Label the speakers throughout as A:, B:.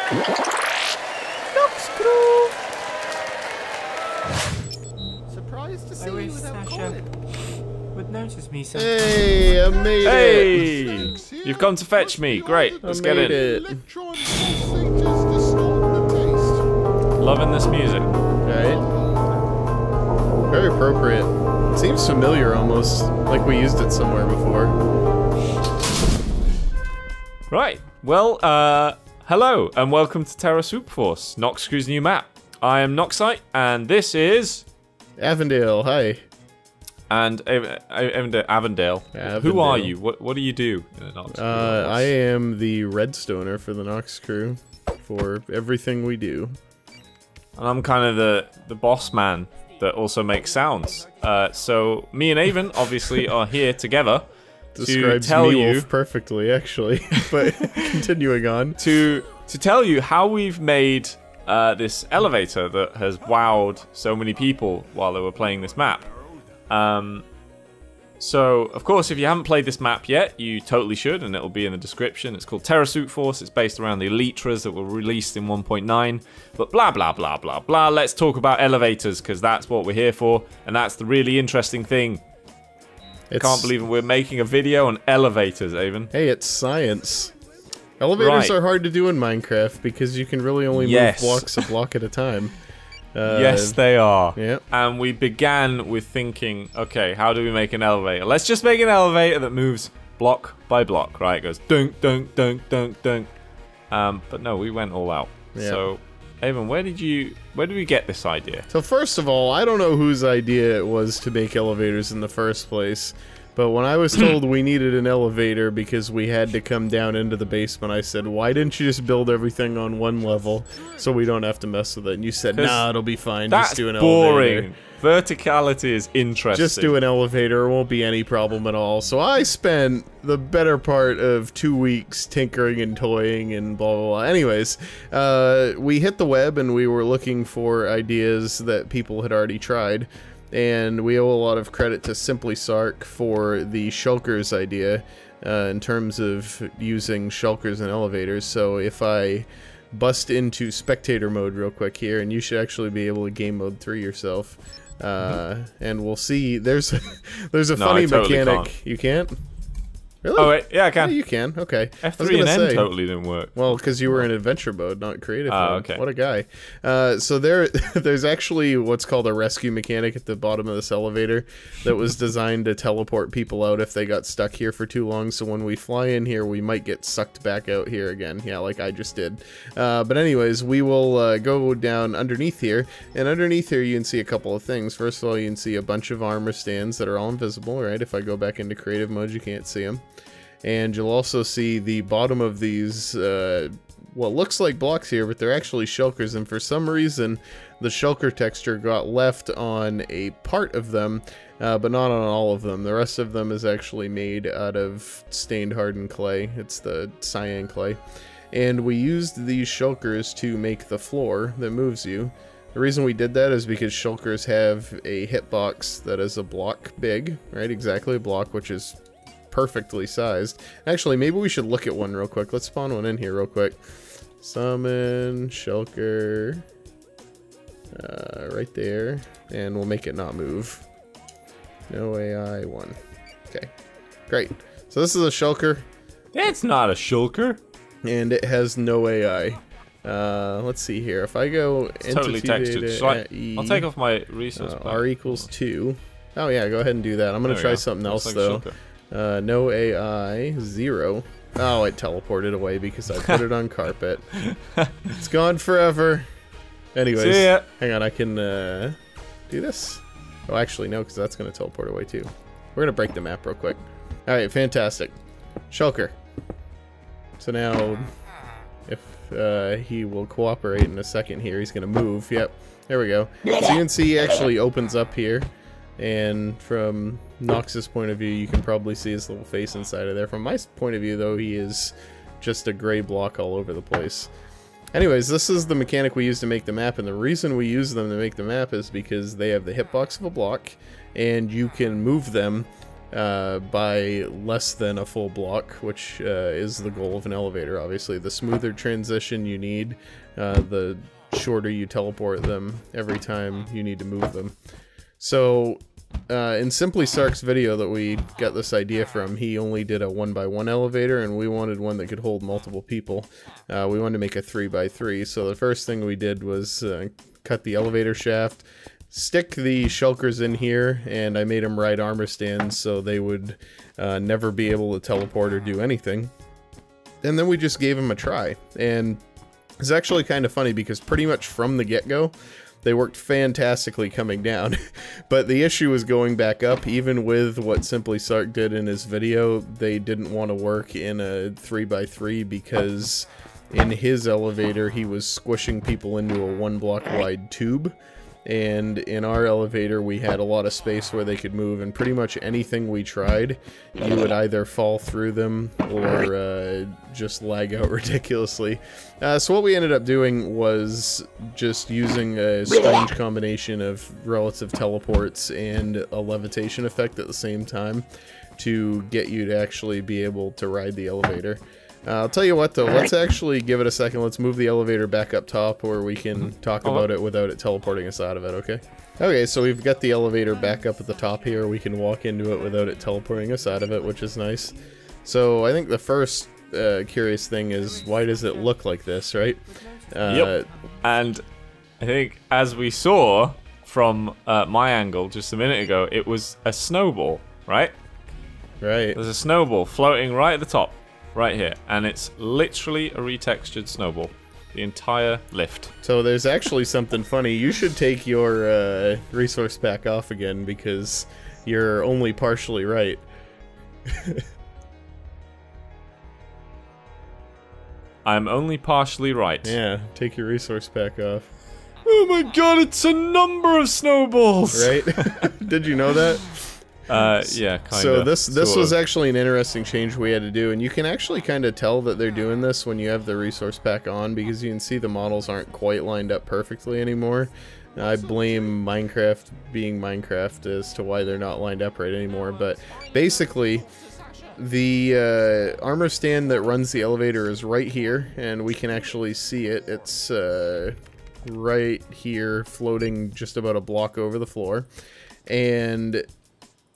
A: Noxcrew! Surprised to see you without calling.
B: Would notice me sometime.
C: Hey, I made it.
D: Hey! You've come to fetch me. Great, let's get in. Loving this music.
C: Right? Very appropriate. Seems familiar almost, like we used it somewhere before.
D: Right, well, hello, and welcome to Terra Swoop Force, Noxcrew's new map. I am Noxite, and this is...
C: Avondale, hi.
D: And Avondale. Who are you? What do you do in a Noxcrew?
C: I am the redstoner for the Noxcrew, for everything we do.
D: And I'm kind of the boss man that also makes sounds. So me and Avon obviously are here together to tell you
C: perfectly, actually. But continuing on
D: to tell you how we've made this elevator that has wowed so many people while they were playing this map. So, of course, if you haven't played this map yet, you totally should, and it'll be in the description. It's called Terra Swoop Force. It's based around the Elytras that were released in 1.9. But blah, blah, blah, blah, blah. Let's talk about elevators, because that's what we're here for, and that's the really interesting thing. I can't believe we're making a video on elevators, Avon.
C: Hey, it's science. Elevators are hard to do in Minecraft, because you can really only move blocks a block at a time.
D: Yes, they are.
C: Yep.
D: And we began with thinking, okay, how do we make an elevator? Let's just make an elevator that moves block by block, right? It goes dunk, dunk, dunk, dunk, dunk. But no, we went all out. Yep. So, Avon, where did we get this idea?
C: So first of all, I don't know whose idea it was to make elevators in the first place. But when I was told we needed an elevator because we had to come down into the basement, I said, why didn't you just build everything on one level so we don't have to mess with it? And you said, nah, it'll be fine. Just do an elevator.
D: Boring. Verticality is interesting.
C: Just do an elevator. It won't be any problem at all. So I spent the better part of 2 weeks tinkering and toying and blah, blah, blah. Anyways, we hit the web and we were looking for ideas that people had already tried. And we owe a lot of credit to Simply Sark for the shulkers idea in terms of using shulkers and elevators. So if I bust into spectator mode real quick here, and you should actually be able to game mode 3 yourself, and we'll see. There's a funny mechanic.
D: Can't.
C: You can't? Really?
D: Oh wait, yeah, I can.
C: Yeah, you can. Okay.
D: F3 and N totally didn't work.
C: Well, because you were in adventure mode, not creative mode.
D: Okay.
C: What a guy. So there's actually what's called a rescue mechanic at the bottom of this elevator that was designed to teleport people out if they got stuck here for too long. So when we fly in here, we might get sucked back out here again. Yeah, like I just did. But anyways, we will go down underneath here. And underneath here, you can see a couple of things. First of all, you can see a bunch of armor stands that are all invisible, right? If I go back into creative mode, you can't see them. And you'll also see the bottom of these, what looks like blocks here, but they're actually shulkers, and for some reason, the shulker texture got left on a part of them, but not on all of them. The rest of them is actually made out of stained hardened clay. It's the cyan clay. And we used these shulkers to make the floor that moves you. The reason we did that is because shulkers have a hitbox that is a block big, right? Exactly a block, which is perfectly sized. Actually, maybe we should look at one real quick. Let's spawn one in here real quick. Summon shulker right there, and we'll make it not move. No AI 1. Okay, great. So this is a shulker.
D: It's not a shulker,
C: and it has no AI. Let's see here. If I go
D: it's totally textured. So I'll take off my resource.
C: R equals 2. Oh yeah, go ahead and do that. I'm gonna try something else though. No AI, 0. Oh, it teleported away because I put it on carpet. It's gone forever. Anyways,
D: see ya.
C: Hang on, I can do this. Oh, actually, no, because that's going to teleport away too. We're going to break the map real quick. All right, fantastic. Shulker. So now, if he will cooperate in a second here, he's going to move. Yep, there we go. So you can see he actually opens up here. And from Nox's point of view, you can probably see his little face inside of there. From my point of view, though, he is just a gray block all over the place. Anyways, this is the mechanic we use to make the map, and the reason we use them to make the map is because they have the hitbox of a block, and you can move them by less than a full block, which is the goal of an elevator, obviously. The smoother transition you need, the shorter you teleport them every time you need to move them. So, in Simply Sark's video that we got this idea from, he only did a 1x1 elevator, and we wanted one that could hold multiple people. We wanted to make a 3x3, so the first thing we did was cut the elevator shaft, stick the shulkers in here, and I made them ride armor stands so they would never be able to teleport or do anything. And then we just gave them a try, and it's actually kind of funny because pretty much from the get-go, they worked fantastically coming down, but the issue was going back up. Even with what Simply Sark did in his video, they didn't want to work in a 3x3 because in his elevator he was squishing people into a 1 block wide tube, and in our elevator we had a lot of space where they could move, and pretty much anything we tried, you would either fall through them or just lag out ridiculously. So what we ended up doing was just using a strange combination of relative teleports and a levitation effect at the same time to get you to actually be able to ride the elevator. I'll tell you what though, let's actually give it a second. Let's move the elevator back up top where we can talk about it without it teleporting us out of it, okay? Okay, so we've got the elevator back up at the top here. We can walk into it without it teleporting us out of it, which is nice. So I think the first curious thing is, why does it look like this, right?
D: Yep. And I think as we saw from my angle just a minute ago, it was a snowball, right?
C: Right.
D: There's a snowball floating right at the top. Right here, and it's literally a retextured snowball. The entire lift.
C: So there's actually something funny. You should take your resource pack off again because you're only partially right.
D: I'm only partially right.
C: Yeah, take your resource pack off.
D: Oh my god, it's a number of snowballs!
C: Right? Did you know that?
D: Yeah, kinda.
C: So this was actually an interesting change we had to do, and you can actually kind of tell that they're doing this when you have the resource pack on, because you can see the models aren't quite lined up perfectly anymore. I blame Minecraft being Minecraft as to why they're not lined up right anymore, but basically the armor stand that runs the elevator is right here, and we can actually see it. It's right here, floating just about a block over the floor, and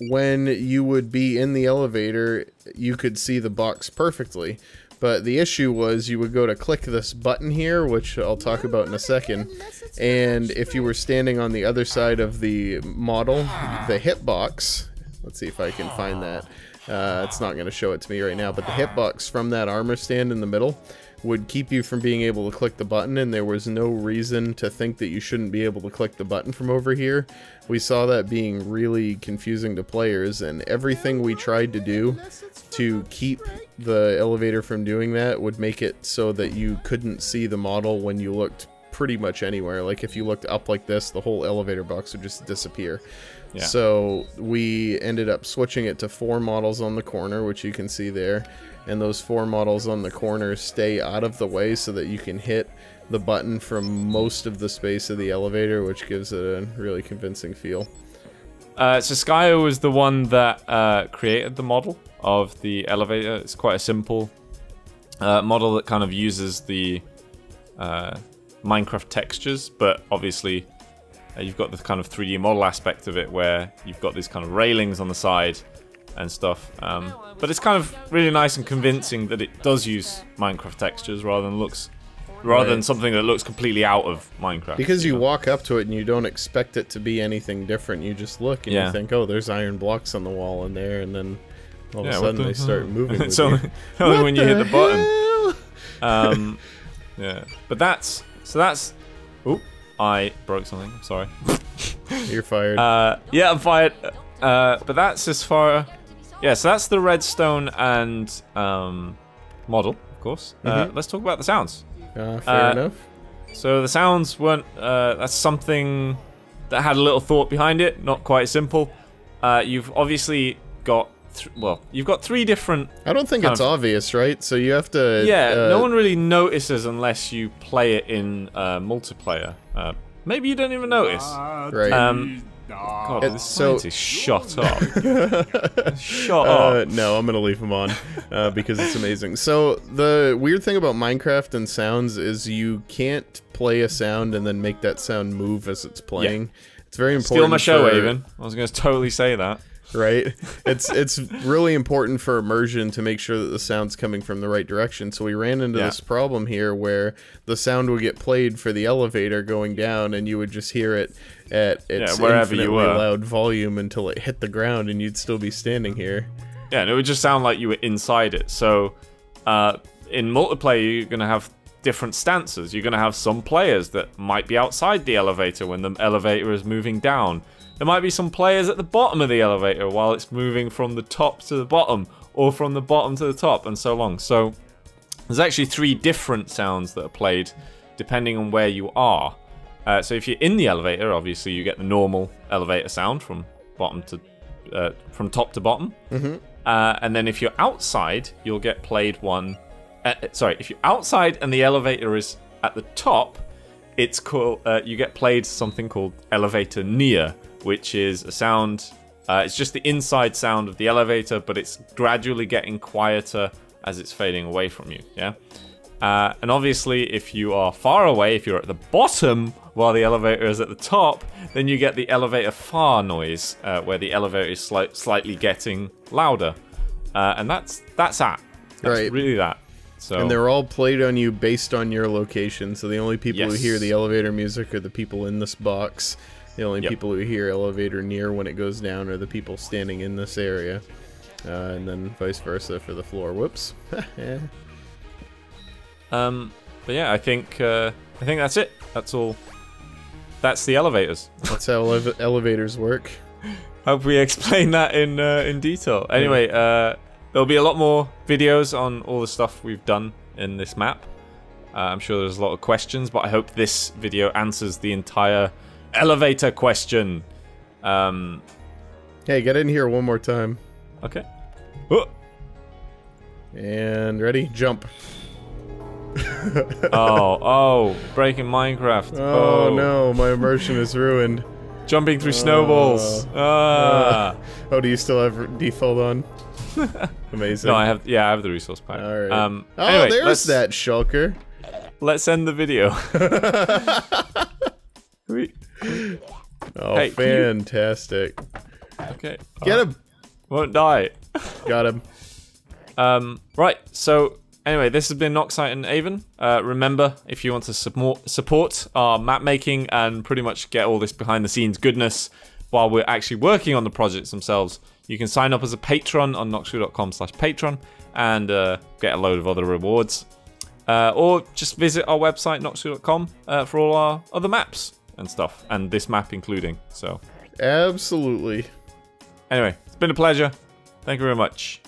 C: when you would be in the elevator, you could see the box perfectly. But the issue was you would go to click this button here, which I'll talk about in a second, and if you were standing on the other side of the model, the hitbox, let's see if I can find that, it's not going to show it to me right now, but the hitbox from that armor stand in the middle would keep you from being able to click the button, and there was no reason to think that you shouldn't be able to click the button from over here. We saw that being really confusing to players, and everything we tried to do to keep the elevator from doing that would make it so that you couldn't see the model when you looked pretty much anywhere. Like if you looked up like this, the whole elevator box would just disappear. Yeah. So we ended up switching it to 4 models on the corner, which you can see there. And those 4 models on the corner stay out of the way so that you can hit the button from most of the space of the elevator, which gives it a really convincing feel.
D: So Skyo was the one that created the model of the elevator. It's quite a simple model that kind of uses the Minecraft textures, but obviously you've got the kind of 3D model aspect of it where you've got these kind of railings on the side and stuff, but it's kind of really nice and convincing that it does use Minecraft textures rather than something that looks completely out of Minecraft.
C: Because you walk up to it and you don't expect it to be anything different. You just look and you think, oh, there's iron blocks on the wall in there, and then all of a sudden they start moving.
D: It's only when you hit the button. Yeah, but that's Oop, I broke something. I'm sorry.
C: You're fired.
D: Yeah, I'm fired. But that's as far. Yeah, so that's the redstone and model, of course. Let's talk about the sounds.
C: Fair enough.
D: So the sounds weren't. That's something that had a little thought behind it. Not quite simple. You've obviously got. You've got 3 different.
C: I don't think it's obvious, right? So you have to.
D: Yeah, no one really notices unless you play it in multiplayer. Maybe you don't even notice.
C: Right.
D: God, this
C: so
D: scientist, shut up. Shut up.
C: no, I'm gonna leave them on because it's amazing. So the weird thing about Minecraft and sounds is you can't play a sound and then make that sound move as it's playing. Yeah. It's very important.
D: Steal my show, Avon. I was gonna totally say that.
C: Right? It's really important for immersion to make sure that the sound's coming from the right direction. So we ran into this problem here where the sound would get played for the elevator going down, and you would just hear it at its
D: wherever you were,
C: loud volume until it hit the ground, and you'd still be standing here.
D: Yeah, and it would just sound like you were inside it. So in multiplayer, you're gonna have different stances. You're gonna have some players that might be outside the elevator when the elevator is moving down. There might be some players at the bottom of the elevator while it's moving from the top to the bottom, or from the bottom to the top, and so on. So there's actually 3 different sounds that are played depending on where you are. So if you're in the elevator, obviously you get the normal elevator sound from bottom to from top to bottom. And then if you're outside, you'll get played one. Sorry, if you're outside and the elevator is at the top, it's called you get played something called elevator near, which is a sound. It's just the inside sound of the elevator, but it's gradually getting quieter as it's fading away from you. Yeah. And obviously, if you are far away, if you're at the bottom while the elevator is at the top, then you get the elevator far noise, where the elevator is slightly getting louder. And that's right. Really that. So,
C: and they're all played on you based on your location. So the only people who hear the elevator music are the people in this box. The only people who hear elevator near when it goes down are the people standing in this area. And then vice versa for the floor. Whoops.
D: But yeah, I think that's it. That's all. That's the elevators.
C: That's how elevators work.
D: Hope we explained that in detail. Anyway, there'll be a lot more videos on all the stuff we've done in this map. I'm sure there's a lot of questions, but I hope this video answers the entire elevator question.
C: Hey, get in here one more time.
D: Okay.
C: And ready? Jump.
D: oh, breaking Minecraft.
C: Oh no, my immersion is ruined.
D: Jumping through snowballs.
C: Oh, do you still have default on? Amazing.
D: No, I have the resource pack.
C: All right.
D: Anyway,
C: there's that shulker.
D: Let's end the video.
C: Oh,
D: hey,
C: fantastic.
D: Okay.
C: Get him.
D: Won't die.
C: Got him.
D: Right, so anyway, this has been Noxite and Avon. Remember, if you want to support our map making and pretty much get all this behind the scenes goodness while we're actually working on the projects themselves, you can sign up as a patron on noxcrew.com/patron and get a load of other rewards. Or just visit our website, noxcrew.com, for all our other maps and stuff, and this map including. So,
C: absolutely.
D: Anyway, it's been a pleasure. Thank you very much.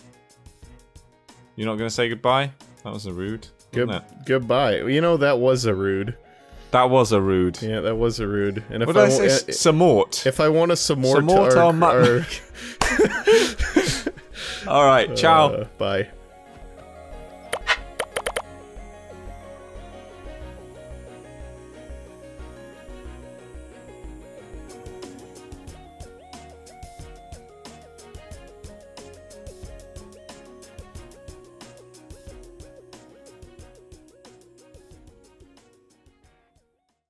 D: You're not going to say goodbye? That was a rude.
C: Goodbye. You know, that was a rude.
D: That was a rude.
C: Yeah, that was a rude. And if
D: what did I say? Samort.
C: If I want to samort
D: our... All right, ciao.
C: Bye.